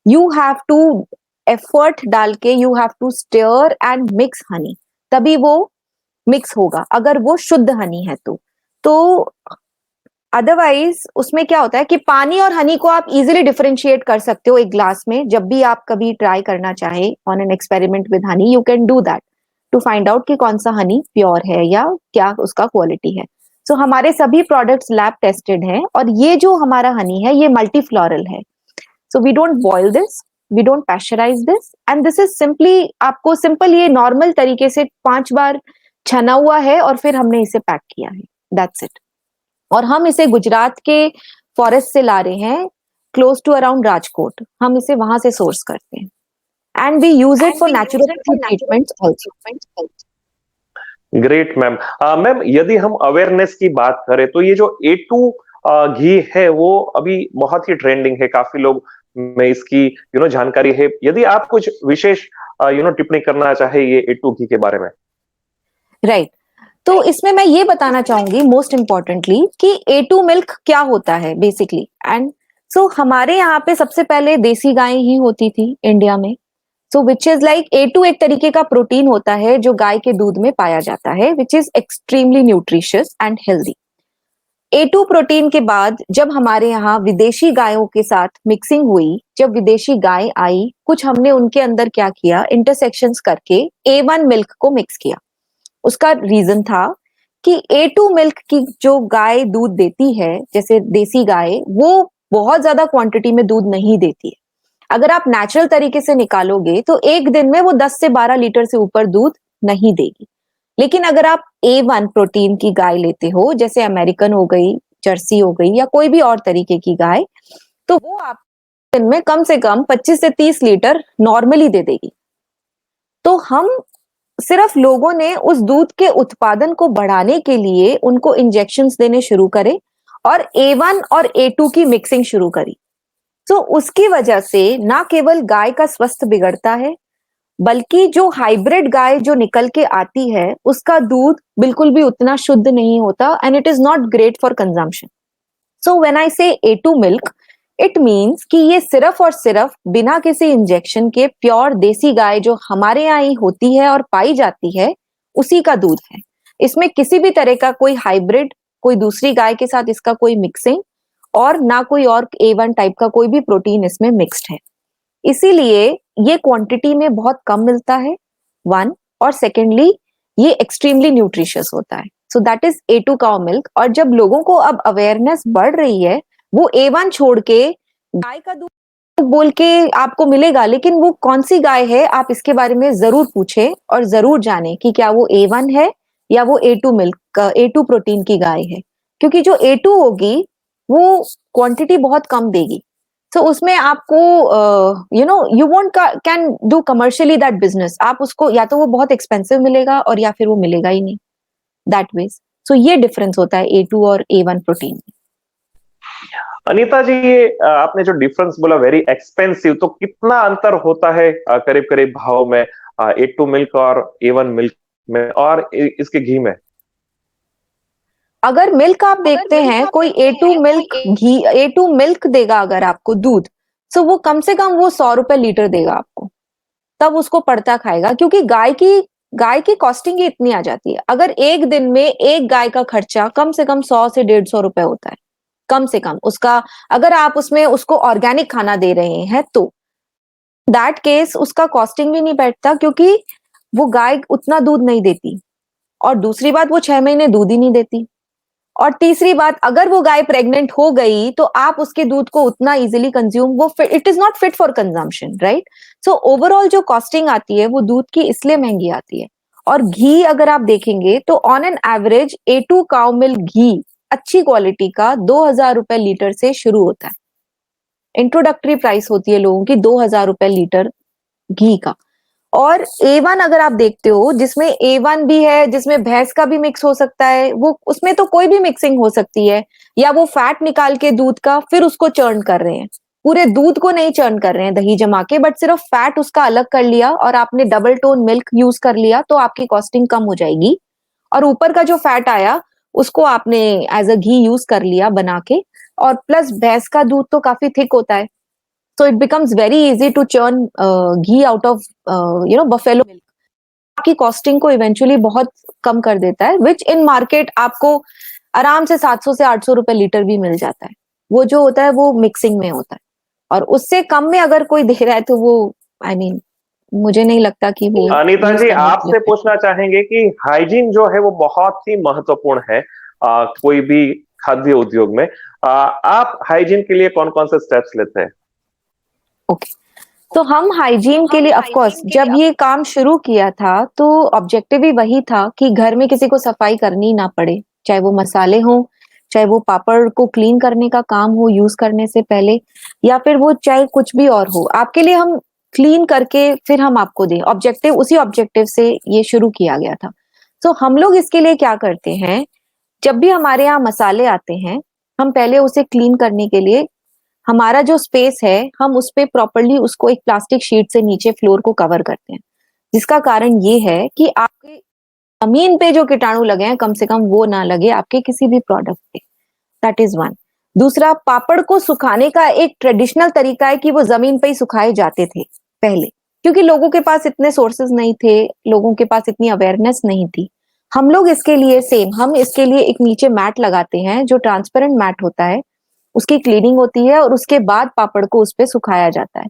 यू हैव टू एफर्ट डाल के, you have to stir and mix honey, तभी वो मिक्स होगा, अगर वो शुद्ध हनी है तो अदरवाइज उसमें क्या होता है कि पानी और हनी को आप इजीली डिफरेंशिएट कर सकते हो एक ग्लास में। जब भी आप कभी ट्राई करना चाहे on an experiment with honey, you can do that to find out कि कौन सा हनी प्योर है या क्या उसका क्वालिटी है। सो हमारे सभी प्रोडक्ट्स लैब टेस्टेड हैं, और ये जो हमारा हनी है ये मल्टी फ्लोरल है। So we don't boil this, we don't pasteurise this, and this is simply, आपको सिंपल ये नॉर्मल तरीके से 5 बार छना हुआ है और फिर हमने इसे पैक किया है, दैट्स इट। और हम इसे गुजरात के फॉरेस्ट से ला रहे हैं, क्लोज टू अराउंड राजकोट, हम इसे वहां से सोर्स करते हैं and we use it for naturopathy treatments also. Great ma'am. Ma'am, यदि हम अवेयरनेस की बात करें तो ये जो A2 घी है वो अभी बहुत ही ट्रेंडिंग है, काफी लोग में इसकी जानकारी है। यदि आप कुछ विशेष टिप्पणी करना चाहे ये A2 घी के बारे में। राइट, तो इसमें मैं ये बताना चाहूंगी मोस्ट इंपॉर्टेंटली कि A2 मिल्क क्या होता है बेसिकली। एंड सो हमारे यहाँ पे सबसे पहले देसी गाय ही होती थी इंडिया में। सो विच इज लाइक A2 एक तरीके का प्रोटीन होता है जो गाय के दूध में पाया जाता है, which is extremely nutritious and healthy. A2 protein के बाद जब हमारे यहाँ विदेशी गायों के साथ मिक्सिंग हुई, जब विदेशी गाय आई, कुछ हमने उनके अंदर क्या किया, इंटरसेक्शंस करके A1 मिल्क को मिक्स किया। उसका रीजन था कि A2 मिल्क की जो गाय दूध देती है, जैसे देसी गाय, वो बहुत ज्यादा क्वांटिटी में दूध नहीं देती है। अगर आप नेचुरल तरीके से निकालोगे तो एक दिन में वो 10 से 12 लीटर से ऊपर दूध नहीं देगी। लेकिन अगर आप A1 प्रोटीन की गाय लेते हो, जैसे अमेरिकन हो गई, जर्सी हो गई, या कोई भी और तरीके की गाय, तो वो आप दिन में कम से कम 25 से 30 लीटर नॉर्मली दे देगी। तो हम सिर्फ लोगों ने उस दूध के उत्पादन को बढ़ाने के लिए उनको इंजेक्शंस देने शुरू करे और A1 और A2 की मिक्सिंग शुरू करी। तो उसकी वजह से ना केवल गाय का स्वास्थ्य बिगड़ता है, बल्कि जो हाइब्रिड गाय जो निकल के आती है, उसका दूध बिल्कुल भी उतना शुद्ध नहीं होता, and it is not great for consumption. So when I से A2 मिल्क, इट मीन्स कि ये सिर्फ और सिर्फ बिना किसी इंजेक्शन के प्योर देसी गाय जो हमारे यहाँ ही होती है और पाई जाती है, उसी का दूध है। इसमें किसी भी तरह का कोई हाइब्रिड, कोई दूसरी गाय के साथ इसका कोई मिक्सिंग, और ना कोई और A1 टाइप का कोई भी प्रोटीन इसमें मिक्स्ड है। इसीलिए ये क्वांटिटी में बहुत कम मिलता है, वन, और सेकेंडली ये एक्सट्रीमली न्यूट्रिशियस होता है। So that is A2 cow milk. और जब लोगों को अब अवेयरनेस बढ़ रही है, वो A1 छोड़ के गाय का दूध बोल के आपको मिलेगा, लेकिन वो कौन सी गाय है आप इसके बारे में जरूर पूछे और जरूर जाने कि क्या वो A1 है या वो A2 मिल्क, A2 प्रोटीन की गाय है। क्योंकि जो A2 होगी वो क्वांटिटी बहुत कम देगी। तो उसमें आपको you won't can do commercially that business. आप उसको या तो वो बहुत एक्सपेंसिव मिलेगा और या फिर वो मिलेगा ही नहीं, दैट वेज। सो ये डिफरेंस होता है A2 और A1 प्रोटीन में। अनीता जी, ये आपने जो डिफरेंस बोला वेरी एक्सपेंसिव, तो कितना अंतर होता है करीब करीब भाव में A2 मिल्क और A1 मिल्क में और इसके घी में? अगर मिल्क आप देखते हैं, कोई A2 मिल्क घी, A2 मिल्क देगा अगर आपको दूध, तो वो कम से कम वो 100 रुपए लीटर देगा आपको, तब उसको पड़ता खाएगा। क्योंकि गाय की कॉस्टिंग ही इतनी आ जाती है। अगर एक दिन में एक गाय का खर्चा कम से कम 100 से 150 रुपए होता है, कम से कम उसका। अगर आप उसमें उसको ऑर्गेनिक खाना दे रहे हैं तो दैट केस उसका कॉस्टिंग भी नहीं बैठता, क्योंकि वो गाय उतना दूध नहीं देती। और दूसरी बात, वो 6 महीने दूध ही नहीं देती। और तीसरी बात, अगर वो गाय प्रेग्नेंट हो गई तो आप उसके दूध को उतना इजीली कंज्यूम, वो it is not fit for consumption, right. So overall जो कॉस्टिंग आती है वो दूध की इसलिए महंगी आती है। और घी अगर आप देखेंगे तो on an average A2 cow milk घी अच्छी क्वालिटी का 2,000 रुपए लीटर से शुरू होता है। इंट्रोडक्टरी प्राइस होती है लोगों की 2,000 रुपए लीटर घी का। और A1 अगर आप देखते हो, जिसमें A1 भी है, जिसमें भैंस का भी मिक्स हो सकता है, वो उसमें तो कोई भी मिक्सिंग हो सकती है। या वो फैट निकाल के दूध का फिर उसको चर्न कर रहे हैं, पूरे दूध को नहीं चर्न कर रहे हैं दही जमा के, बट सिर्फ फैट उसका अलग कर लिया और आपने डबल टोन मिल्क यूज कर लिया, तो आपकी कॉस्टिंग कम हो जाएगी। और ऊपर का जो फैट आया उसको आपने एज अ घी यूज कर लिया बना के। और प्लस भैंस का दूध तो काफी थिक होता है, so it becomes very easy to churn ghee out of buffalo milk। आपकी कॉस्टिंग को इवेंचुअली बहुत कम कर देता है, विच इन मार्केट आपको आराम से 700 से 800 रुपए लीटर भी मिल जाता है। वो जो होता है वो मिक्सिंग में होता है, और उससे कम में अगर कोई दे रहा है तो वो आई मीन मुझे नहीं लगता कि वो अनीता यूज जी, करने के लिए आपसे fit पूछना चाहेंगे कि हाइजीन जो है वो बहुत ही महत्वपूर्ण है कोई भी खाद्य उद्योग में। आप हाइजीन के लिए कौन कौन से स्टेप्स लेते हैं? ओके। तो हम हाइजीन के लिए, ऑफ कोर्स, जब ये काम शुरू किया था तो ऑब्जेक्टिव ही वही था कि घर में किसी को सफाई करनी ना पड़े, चाहे वो मसाले हो, चाहे वो पापड़ को क्लीन करने का काम हो यूज करने से पहले, या फिर वो चाहे कुछ भी और हो, आपके लिए हम क्लीन करके फिर हम आपको दें। ऑब्जेक्टिव, उसी ऑब्जेक्टिव से ये शुरू किया गया था। तो हम लोग इसके लिए क्या करते हैं, जब भी हमारे यहाँ मसाले आते हैं, हम पहले उसे क्लीन करने के लिए हमारा जो स्पेस है, हम उस पे प्रॉपरली उसको एक प्लास्टिक शीट से नीचे फ्लोर को कवर करते हैं। जिसका कारण ये है कि आपके जमीन पे जो कीटाणु लगे हैं, कम से कम वो ना लगे आपके किसी भी प्रोडक्ट पे। That is one. दूसरा, पापड़ को सुखाने का एक ट्रेडिशनल तरीका है कि वो जमीन पे ही सुखाए जाते थे पहले, क्योंकि लोगों के पास इतने सोर्सेज नहीं थे, लोगों के पास इतनी अवेयरनेस नहीं थी। हम इसके लिए एक नीचे मैट लगाते हैं जो ट्रांसपेरेंट मैट होता है, उसकी क्लीनिंग होती है और उसके बाद पापड़ को उस पे सुखाया जाता है।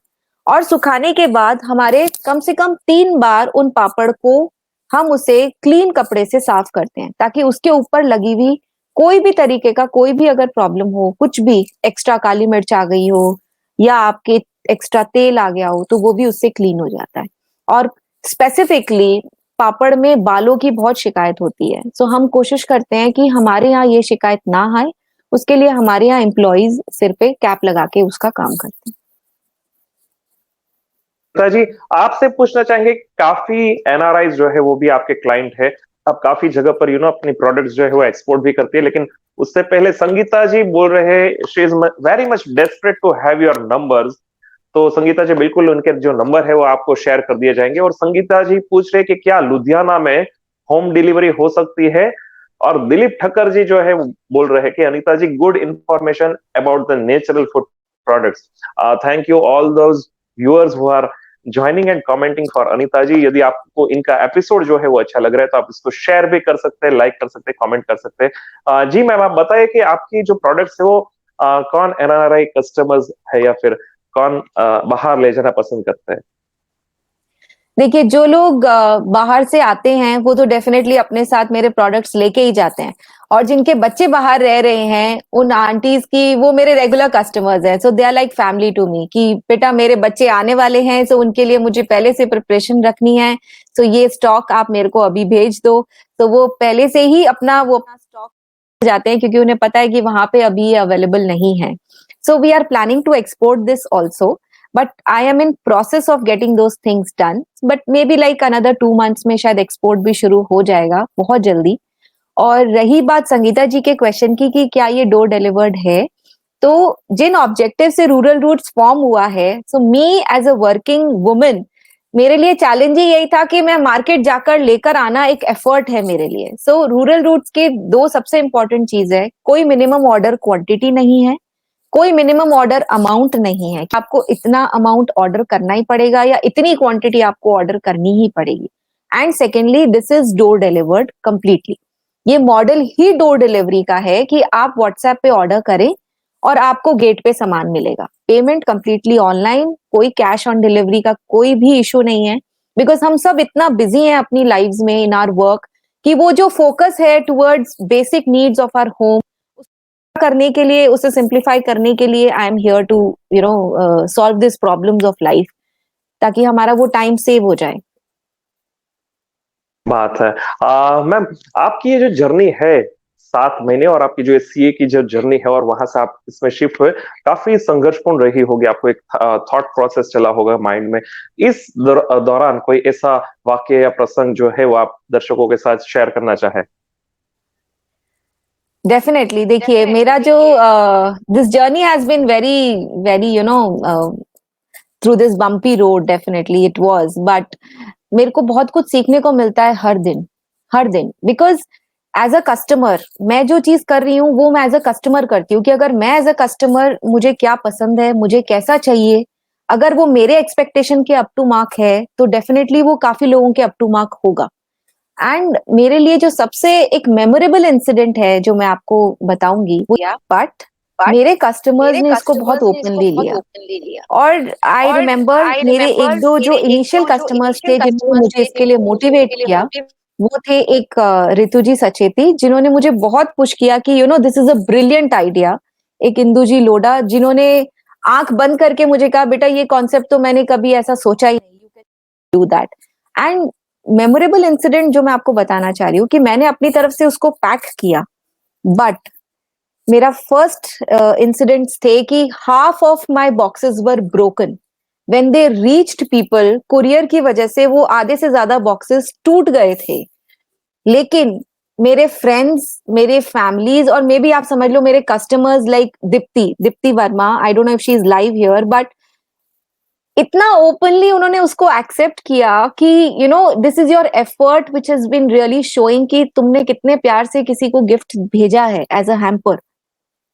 और सुखाने के बाद हमारे कम से कम 3 बार उन पापड़ को हम उसे क्लीन कपड़े से साफ करते हैं, ताकि उसके ऊपर लगी हुई कोई भी तरीके का कोई भी अगर प्रॉब्लम हो, कुछ भी एक्स्ट्रा काली मिर्च आ गई हो या आपके एक्स्ट्रा तेल आ गया हो, तो वो भी उससे क्लीन हो जाता है। और स्पेसिफिकली पापड़ में बालों की बहुत शिकायत होती है, सो हम कोशिश करते हैं कि हमारे यहाँ ये शिकायत ना आए। उसके लिए हमारे यहाँ एम्प्लॉइज सिर पे कैप लगा के उसका काम करते हैं। जी, आपसे पूछना चाहेंगे, काफी एनआरआई जो है वो भी आपके क्लाइंट है। आप काफी जगह पर अपनी प्रोडक्ट्स जो है वो एक्सपोर्ट भी करती है, लेकिन उससे पहले संगीता जी बोल रहे हैं she is very much desperate to have your numbers. तो संगीता जी, बिल्कुल उनके जो नंबर है वो आपको शेयर कर दिए जाएंगे। और संगीता जी पूछ रहे कि क्या लुधियाना में होम डिलीवरी हो सकती है। और दिलीप ठक्कर जी जो है वो बोल रहे हैं कि Anita ji, good information about the natural food products. Thank you all those viewers who are joining and commenting for Anita ji. यदि आपको इनका एपिसोड जो है वो अच्छा लग रहा है तो आप इसको शेयर भी कर सकते हैं, लाइक कर सकते हैं, कमेंट कर सकते हैं। जी मैम, आप बताइए कि आपकी जो प्रोडक्ट्स है वो कौन एनआरआई कस्टमर्स है या फिर कौन बाहर ले जाना पसंद करते हैं। देखिए, जो लोग बाहर से आते हैं वो तो डेफिनेटली अपने साथ मेरे प्रोडक्ट्स लेके ही जाते हैं, और जिनके बच्चे बाहर रह रहे हैं उन आंटीज की, वो मेरे रेगुलर कस्टमर्स हैं, so they are like family to me, कि बेटा मेरे बच्चे आने वाले हैं, सो उनके लिए मुझे पहले से प्रिपरेशन रखनी है, सो ये स्टॉक आप मेरे को अभी भेज दो। तो वो पहले से ही अपना स्टॉक जाते हैं, क्योंकि उन्हें पता है कि वहां पे अभी अवेलेबल नहीं है। So we are planning to export this also, but I am in process of getting those things done, but maybe like another 2 months में शायद एक्सपोर्ट भी शुरू हो जाएगा बहुत जल्दी। और रही बात संगीता जी के क्वेश्चन की कि क्या ये डोर डिलीवर्ड है, तो जिन ऑब्जेक्टिव से रूरल रूट्स फॉर्म हुआ है, so me as a working women, मेरे लिए चैलेंज ही यही था कि मैं मार्केट जाकर लेकर आना एक एफर्ट है मेरे लिए। सो रूरल रूट्स के 2 सबसे इंपॉर्टेंट चीज है, कोई मिनिमम ऑर्डर क्वांटिटी नहीं है, कोई मिनिमम ऑर्डर अमाउंट नहीं है कि आपको इतना अमाउंट ऑर्डर करना ही पड़ेगा या इतनी क्वांटिटी आपको ऑर्डर करनी ही पड़ेगी। And secondly, this is door delivered completely. ये मॉडल ही डोर डिलीवरी का है कि आप व्हाट्सएप पे ऑर्डर करें और आपको गेट पे सामान मिलेगा। पेमेंट कंप्लीटली ऑनलाइन, कोई कैश ऑन डिलीवरी का कोई भी इशू नहीं है, बिकॉज हम सब इतना बिजी हैं अपनी लाइव्स में, इन आवर वर्क, कि वो जो फोकस है towards basic needs of our home करने के लिए, उसे सिंप्लीफाई करने के लिए I am here to solve this problems of life, ताकि हमारा वो टाइम सेव हो जाए। बात है। मैम, आपकी ये जो जर्नी है 7 महीने, और आपकी जो सीए की जो जर्नी है और वहां से आप इसमें शिफ्ट हुए, काफी संघर्षपूर्ण रही होगी। आपको एक थॉट प्रोसेस चला होगा माइंड में। इस दौरान कोई ऐसा वाक्य या प्रसंग जो है वो आप दर्शकों के साथ शेयर करना चाहे। डेफिनेटली, देखिए मेरा जो this journey has been very very through this bumpy road, definitely it was, but मेरे को बहुत कुछ सीखने को मिलता है हर दिन, हर दिन। बिकॉज एज अ कस्टमर मैं जो चीज कर रही हूँ वो मैं एज अ कस्टमर करती हूँ, कि अगर मैं एज अ कस्टमर, मुझे क्या पसंद है, मुझे कैसा चाहिए, अगर वो मेरे एक्सपेक्टेशन के अप टू मार्क है, तो डेफिनेटली वो काफी लोगों के अप टू मार्क होगा। एंड मेरे लिए जो सबसे एक मेमोरेबल इंसिडेंट है जो मैं आपको बताऊंगी वो, बट मेरे कस्टमर्स ने इसको बहुत ओपनली लिया। और आई रिमेम्बर मेरे एक दो जो इनिशियल कस्टमर्स थे जिन्होंने मुझे इसके लिए मोटिवेट किया, वो थे एक ऋतु जी सचेती, जिन्होंने मुझे बहुत पुश किया कि this is a brilliant idea. एक इंदु जी लोडा, जिन्होंने आंख बंद करके मुझे कहा, बेटा ये कॉन्सेप्ट तो मैंने कभी ऐसा सोचा ही नहीं, you can do that. And memorable incident जो मैं आपको बताना चाह रही हूँ कि मैंने अपनी तरफ से उसको पैक किया, बट मेरा फर्स्ट इंसिडेंट्स थे कि half of my boxes were broken when they reached people. Courier की वजह से वो आधे से ज्यादा बॉक्सेस टूट गए थे, लेकिन मेरे फ्रेंड्स, मेरे फैमिलीज, और मे बी आप समझ लो मेरे customers like Deepti Deepti Verma, I don't know if she is live here, but इतना ओपनली उन्होंने उसको एक्सेप्ट किया कि this is your effort which has been really showing कि तुमने कितने प्यार से किसी को गिफ्ट भेजा है एज अ हैम्पर।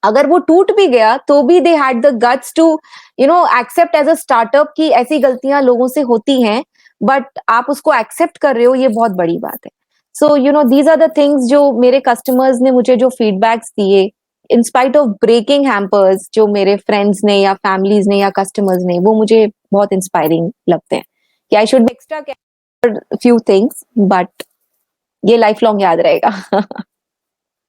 अगर वो टूट भी गया तो भी they had the guts to accept as a startup कि ऐसी गलतियां लोगों से होती हैं, बट आप उसको एक्सेप्ट कर रहे हो, ये बहुत बड़ी बात है। So these are the things जो मेरे कस्टमर्स ने मुझे जो फीडबैक्स दिए, in spite of breaking hampers, जो मेरे फ्रेंड्स ने या फैमिलीज ने या कस्टमर्स ने, वो मुझे बहुत इंस्पायरिंग लगते हैं कि I should extra care few things, but ये लाइफ लॉन्ग याद रहेगा।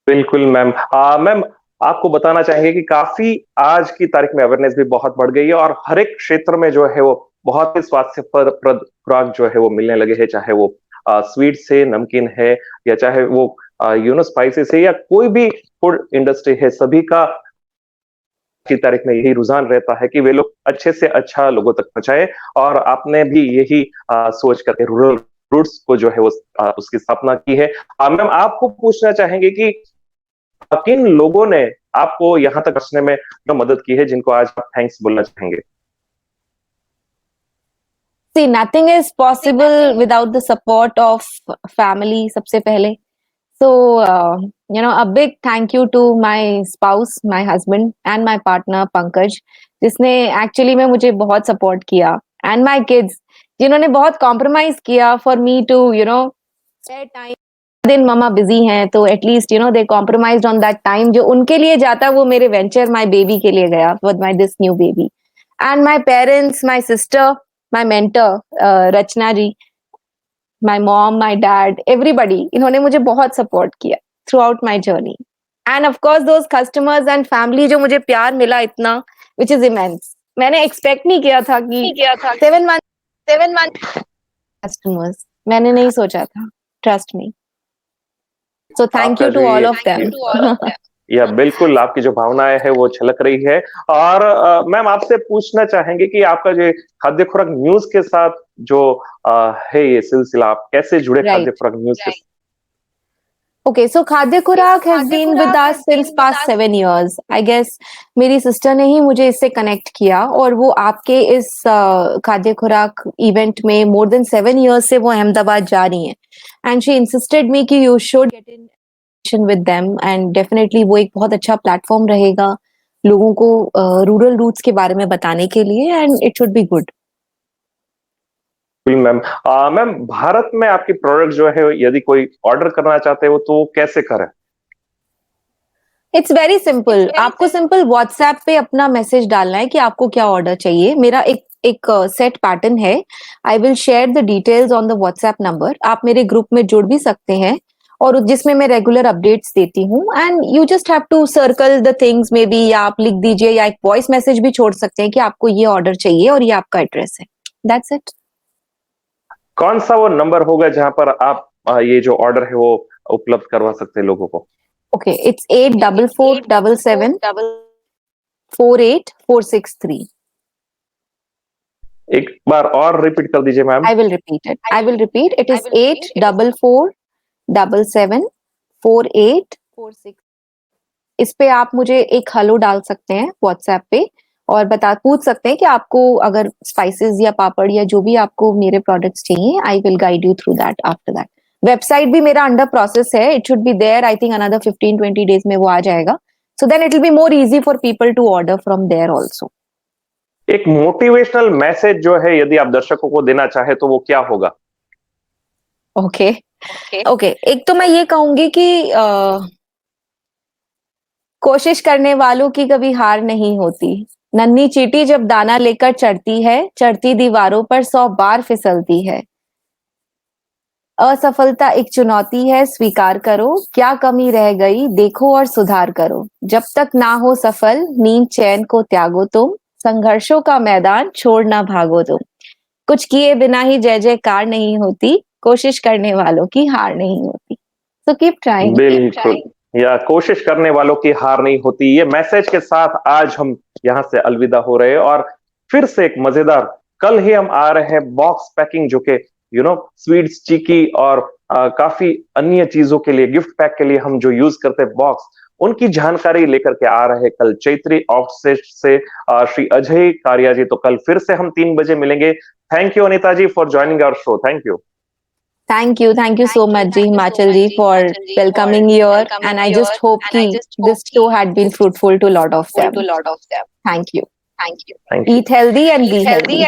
बिल्कुल मैम। मैम, आपको बताना चाहेंगे कि काफी आज की तारीख में अवेयरनेस भी बहुत बढ़ गई है और हर एक क्षेत्र में जो है वो बहुत ही स्वास्थ्य प्रद खुराक जो है वो मिलने लगे हैं, चाहे वो स्वीट है, नमकीन है, या चाहे वो स्पाइसेस है, या कोई भी फूड इंडस्ट्री है, सभी का की तारीख में यही रुझान रहता है कि वे लोग अच्छे से अच्छा लोगों तक पहुंचाए। और आपने भी यही सोच करके रूरल रूट्स को जो है वो उसकी स्थापना की है। मैम, आपको पूछना चाहेंगे कि किन लोगों ने आपको यहाँ तक पहुंचने में जो मदद की है, जिनको आज आप थैंक्स बोलना चाहेंगे? See, nothing is possible without the support of family, सबसे पहले. So, a big thank you to my spouse, my husband, and my partner Pankaj, जिसने actually में मुझे बहुत support किया, and my kids, जिन्होंने बहुत compromise किया for me to, spare time. दिन मम्मा बिजी हैं, तो at least they compromised on that time, जो उनके लिए जाता वो मेरे वेंचर माय बेबी के लिए गया, with my this new baby. And my parents, my sister, my mentor Rachna ji, my mom, my dad, everybody, इन्होंने मुझे बहुत सपोर्ट किया throughout my journey. And of course those customers and family, जो मुझे प्यार मिला इतना, विच इज इमेंस. मैंने एक्सपेक्ट नहीं किया था कि 7 मंथ कस्टमर्स, मैंने नहीं सोचा था, ट्रस्ट मी. So thank आपका you जो to all ये of them. या बिल्कुल आपकी जो भावनाएं है वो छलक रही है। और मैम, आपसे पूछना चाहेंगे कि आपका जो खाद्य खुराक न्यूज के साथ जो है ये सिलसिला, आप कैसे जुड़े खाद्य Right. खुराक न्यूज के? Okay, so Khadya Kurak has been with us since past 7 years. I guess मेरी सिस्टर ने ही मुझे इससे कनेक्ट किया, और वो आपके इस खाद्य खुराक इवेंट में मोर देन 7 years से वो अहमदाबाद जा रही हैं. एंड शी इंसिस्टेड मी कि you should get in with them, and definitely वो एक बहुत अच्छा प्लेटफॉर्म रहेगा लोगों को रूरल रूट्स के बारे में बताने के लिए, and it should be good. Ma'am, ma'am, Bharat में आपकी प्रोडक्ट जो है यदि कोई ऑर्डर करना चाहते हो तो कैसे करें? It's very simple. आपको सिंपल व्हाट्सएप पे अपना मैसेज डालना है कि आपको क्या ऑर्डर चाहिए. मेरा एक सेट पैटर्न है. I will share the details on the WhatsApp number. आप मेरे ग्रुप में जुड़ भी सकते हैं, और जिसमें मैं रेगुलर अपडेट्स देती हूँ. And you just have to circle the things, maybe, या आप लिख दीजिए, या एक वॉइस मैसेज भी छोड़ सकते हैं कि आपको ये ऑर्डर चाहिए और ये आपका एड्रेस है. That's it. कौन सा वो नंबर होगा जहां पर आप ये जो ऑर्डर है वो उपलब्ध करवा सकते हैं लोगों को? Okay, it's 8447748463. एक बार और रिपीट कर दीजिए ma'am. I will repeat it. I will repeat. It is 8447748446. इस पे आप मुझे एक हेलो डाल सकते हैं व्हाट्सएप पे, और पूछ सकते हैं कि आपको अगर स्पाइसेस या पापड़ या जो भी आपको मेरे प्रोडक्ट्स चाहिए. I will guide you through that after that. Website भी मेरा अंडर प्रोसेस है. It should be there, I think another 15-20 days में वो आ जाएगा. So then it will be more easy for people to order from there also. एक मोटिवेशनल मैसेज जो है यदि आप दर्शकों को देना चाहे तो वो क्या होगा? ओके, एक तो मैं ये कहूंगी कि कोशिश करने वालों की कभी हार नहीं होती. नन्ही चींटी जब दाना लेकर चढ़ती है, चढ़ती दीवारों पर 100 बार फिसलती है. असफलता एक चुनौती है, स्वीकार करो. क्या कमी रह गई देखो और सुधार करो. जब तक ना हो सफल, नींद चैन को त्यागो तुम. संघर्षों का मैदान छोड़ ना भागो तुम. कुछ किए बिना ही जय जयकार नहीं होती. कोशिश करने वालों की हार नहीं होती. So keep trying. बिल्कुल, या कोशिश करने वालों की हार नहीं होती। ये मैसेज के साथ आज हम यहाँ से अलविदा हो रहे हैं, और फिर से एक मजेदार, कल ही हम आ रहे हैं बॉक्स पैकिंग, जो कि स्वीट्स, चिकी और काफी अन्य चीजों के लिए, गिफ्ट पैक के लिए हम जो यूज करते हैं बॉक्स, उनकी जानकारी लेकर के आ रहे हैं कल चैत्री आउटसेट से श्री अजय कारिया जी। तो कल फिर से हम 3 बजे मिलेंगे. Thank you Anita ji for joining our show. Thank you. Thank you so much ji, Himachal ji, for welcoming here, and I just hope ki this show had been fruitful to a lot of them. Thank you. Thank you. Eat healthy and be healthy.